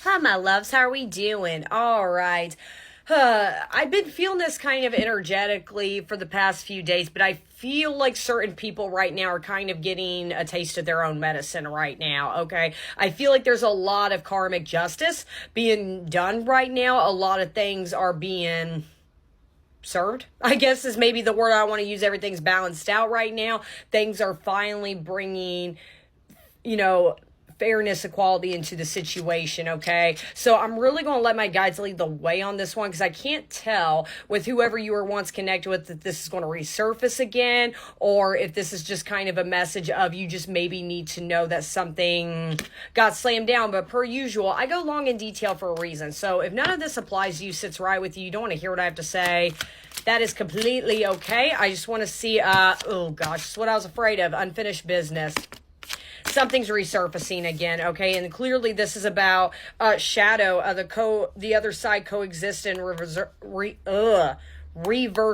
Hi, my loves. How are we doing? All right. I've been feeling this kind of energetically for the past few days, but I feel like certain people right now are kind of getting a taste of their own medicine right now, okay? I feel like there's a lot of karmic justice being done right now. A lot of things are being served, I guess is maybe the word I want to use. Everything's balanced out right now. Things are finally bringing, fairness, equality into the situation, okay? So I'm really going to let my guides lead the way on this one because I can't tell with whoever you were once connected with that this is going to resurface again, or if this is just kind of a message of you just maybe need to know that something got slammed down. But per usual, I go long in detail for a reason. So if none of this applies to you, sits right with you, you don't want to hear what I have to say, that is completely okay. I just want to see, oh gosh, it's what I was afraid of, unfinished business. Something's resurfacing again, okay? And clearly this is about shadow, the other side coexist in reverse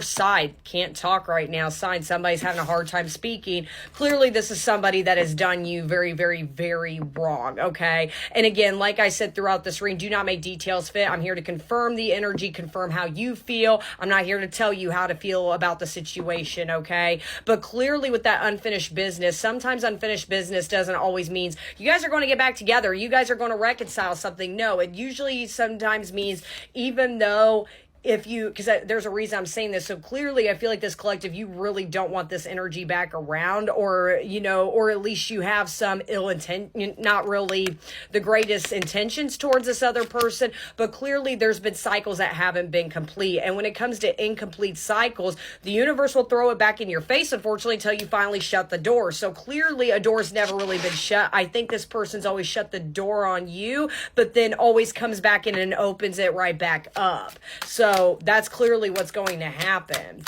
side. Can't talk right now. Sign somebody's having a hard time speaking. Clearly this is somebody that has done you very, very, very wrong, okay? And again, like I said throughout this reading, do not make details fit. I'm here to confirm the energy, confirm how you feel. I'm not here to tell you how to feel about the situation, okay? But clearly with that unfinished business, sometimes unfinished business doesn't always means you guys are going to get back together. You guys are going to reconcile something. No, it usually sometimes means even though because there's a reason I'm saying this. So clearly I feel like this collective, you really don't want this energy back around, or at least you have some ill intent, not really the greatest intentions towards this other person, but clearly there's been cycles that haven't been complete. And when it comes to incomplete cycles, the universe will throw it back in your face, unfortunately, until you finally shut the door. So clearly a door's never really been shut. I think this person's always shut the door on you, but then always comes back in and opens it right back up. So that's clearly what's going to happen.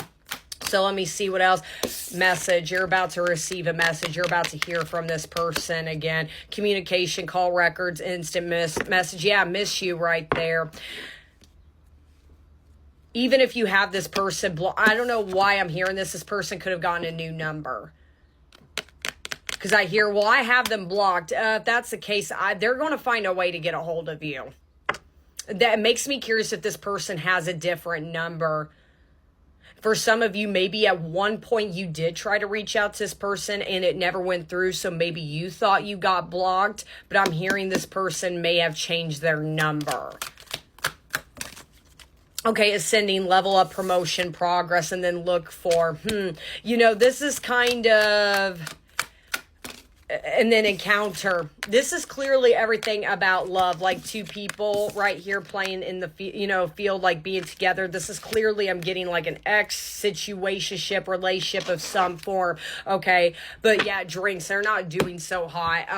So let me see what else. Message. You're about to receive a message. You're about to hear from this person again. Communication, call records, instant message. Yeah, I miss you right there. Even if you have this person, I don't know why I'm hearing this. This person could have gotten a new number. Because I hear, well, I have them blocked. If that's the case, they're going to find a way to get a hold of you. That makes me curious if this person has a different number. For some of you, maybe at one point you did try to reach out to this person and it never went through. So maybe you thought you got blocked, but I'm hearing this person may have changed their number. Okay, ascending, level up, promotion, progress, and then look for, this is kind of... And then encounter. This is clearly everything about love, like two people right here playing in the field, like being together. This is clearly, I'm getting like an situationship relationship of some form, okay? But yeah, drinks, they're not doing so hot.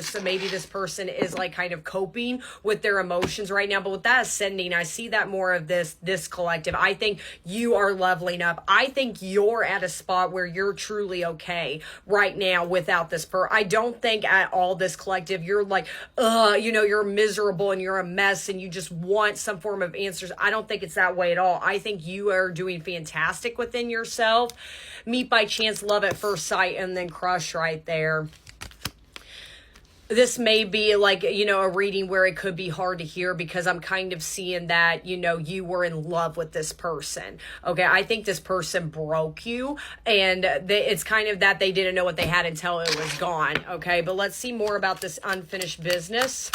So maybe this person is like kind of coping with their emotions right now. But with that ascending, I see that more of this collective. I think you are leveling up. I think you're at a spot where you're truly okay right now without this person. I don't think at all this collective, you're like, you're miserable and you're a mess and you just want some form of answers. I don't think it's that way at all. I think you are doing fantastic within yourself. Meet by chance, love at first sight, and then crush right there. This may be like, a reading where it could be hard to hear because I'm kind of seeing that, you were in love with this person. Okay, I think this person broke you and it's kind of that they didn't know what they had until it was gone. Okay, but let's see more about this unfinished business.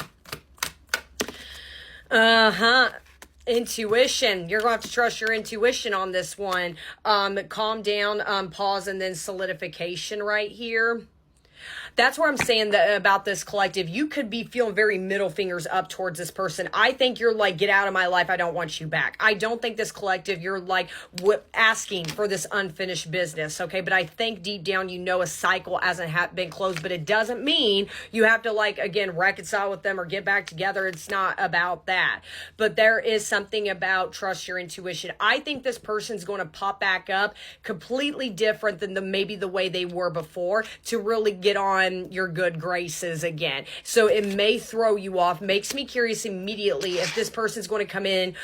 Intuition. You're going to have to trust your intuition on this one. Calm down, pause, and then solidification right here. That's where I'm saying that about this collective. You could be feeling very middle fingers up towards this person. I think you're like, get out of my life. I don't want you back. I don't think this collective, you're like asking for this unfinished business. Okay. But I think deep down, a cycle hasn't been closed, but it doesn't mean you have to reconcile with them or get back together. It's not about that. But there is something about trust your intuition. I think this person's going to pop back up completely different than maybe the way they were before to really get on your good graces again. So it may throw you off. Makes me curious immediately if this person's going to come in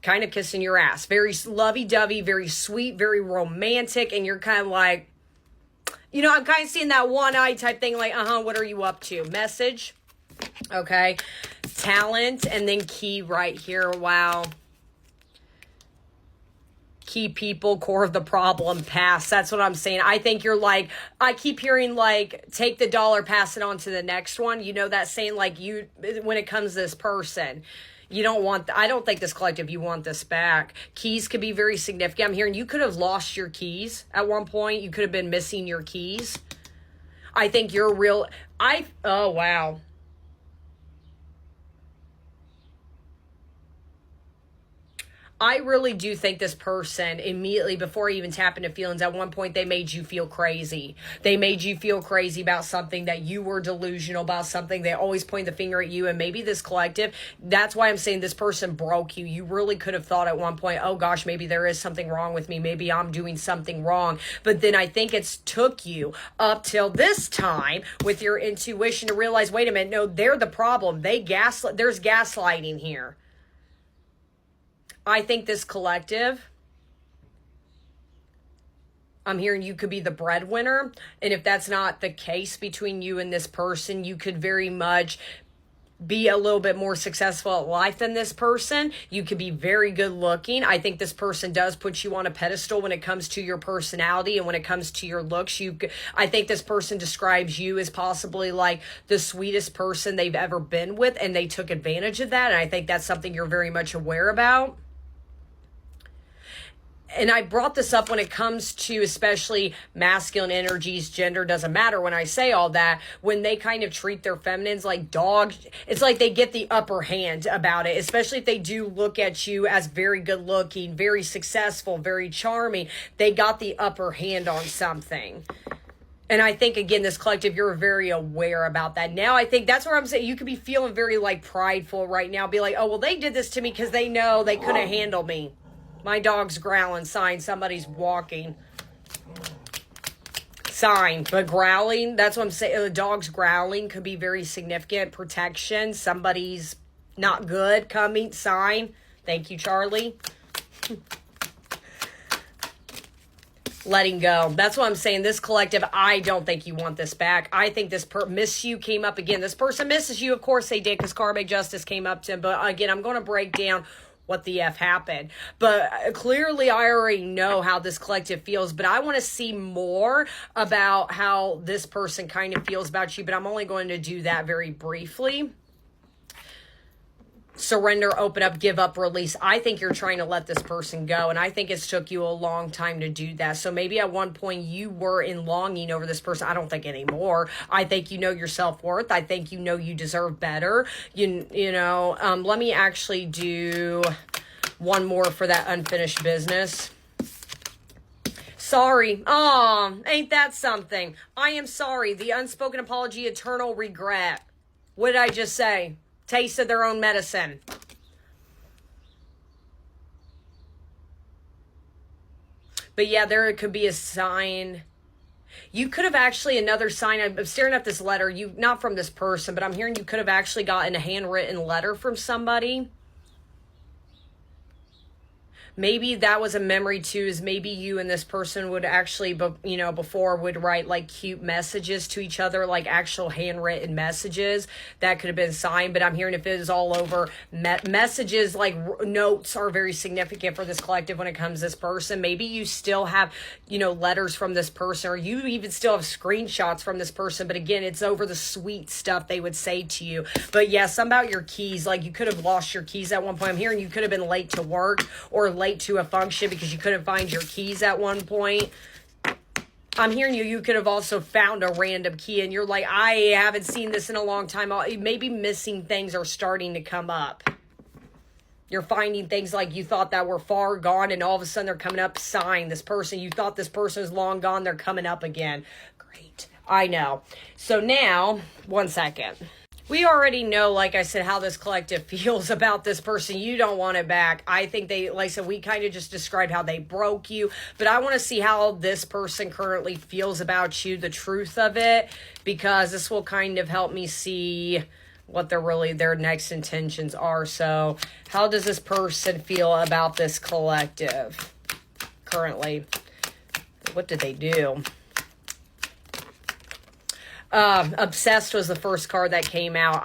kind of kissing your ass. Very lovey-dovey, very sweet, very romantic. And you're kind of like, I'm kind of seeing that one eye type thing like, what are you up to? Message. Okay. Talent, and then key right here. Wow. Key people, core of the problem, pass. That's what I'm saying. I think you're like, I keep hearing like, take the dollar, pass it on to the next one. You know that saying, like, you, when it comes to this person, you don't want, I don't think this collective, you want this back. Keys could be very significant. I'm hearing you could have lost your keys at one point. You could have been missing your keys. I think you're real, oh wow. I really do think this person, immediately before you even tap into feelings, at one point they made you feel crazy. They made you feel crazy about something, that you were delusional about something. They always point the finger at you, and maybe this collective, that's why I'm saying this person broke you. You really could have thought at one point, oh gosh, maybe there is something wrong with me. Maybe I'm doing something wrong. But then I think it's took you up till this time with your intuition to realize, wait a minute, no, they're the problem. There's gaslighting here. I think this collective, I'm hearing you could be the breadwinner. And if that's not the case between you and this person, you could very much be a little bit more successful at life than this person. You could be very good looking. I think this person does put you on a pedestal when it comes to your personality and when it comes to your looks. I think this person describes you as possibly like the sweetest person they've ever been with, and they took advantage of that. And I think that's something you're very much aware about. And I brought this up when it comes to especially masculine energies, gender doesn't matter when I say all that, when they kind of treat their feminines like dogs, it's like they get the upper hand about it, especially if they do look at you as very good looking, very successful, very charming. They got the upper hand on something. And I think, again, this collective, you're very aware about that. Now, I think that's where I'm saying you could be feeling very like prideful right now. Be like, oh, well, they did this to me because they know they couldn't handle me. My dog's growling, sign somebody's walking. Sign, but growling, that's what I'm saying. The dog's growling could be very significant. Protection, somebody's not good coming, sign. Thank you, Charlie. Letting go. That's what I'm saying. This collective, I don't think you want this back. I think this miss you came up again. This person misses you. Of course they did, because karmic justice came up to him. But again, I'm going to break down what the F happened. But clearly I already know how this collective feels, but I want to see more about how this person kind of feels about you, but I'm only going to do that very briefly. Surrender, open up, give up, release. I think you're trying to let this person go, and I think it's took you a long time to do that. So maybe at one point you were in longing over this person. I don't think anymore. I think you know your self-worth. I think you know you deserve better. You know, let me actually do one more for that unfinished business. Sorry. Oh, ain't that something? I am sorry. The unspoken apology, eternal regret. What did I just say? Taste of their own medicine. But yeah, there could be a sign. You could have actually, another sign, I'm staring at this letter, you, not from this person, but I'm hearing you could have actually gotten a handwritten letter from somebody. Maybe that was a memory too, is maybe you and this person would actually, you know, before would write like cute messages to each other, like actual handwritten messages. That could have been signed, but I'm hearing if it is all over, messages like notes are very significant for this collective when it comes to this person. Maybe you still have, you know, letters from this person, or you even still have screenshots from this person, but again, it's over the sweet stuff they would say to you. But yeah, something about your keys, like you could have lost your keys at one point. I'm hearing you could have been late to work or late to a function because you couldn't find your keys at one point. I'm hearing you could have also found a random key and you're like, I haven't seen this in a long time. Maybe missing things are starting to come up. You're finding things like you thought that were far gone and all of a sudden they're coming up. Sign, this person, you thought this person was long gone, they're coming up again. Great. I know. So now, one second. We already know, like I said, how this collective feels about this person. You don't want it back. I think they, like I said, we kind of just described how they broke you. But I want to see how this person currently feels about you, the truth of it, because this will kind of help me see what their next intentions are. So how does this person feel about this collective currently? What did they do? Obsessed was the first card that came out.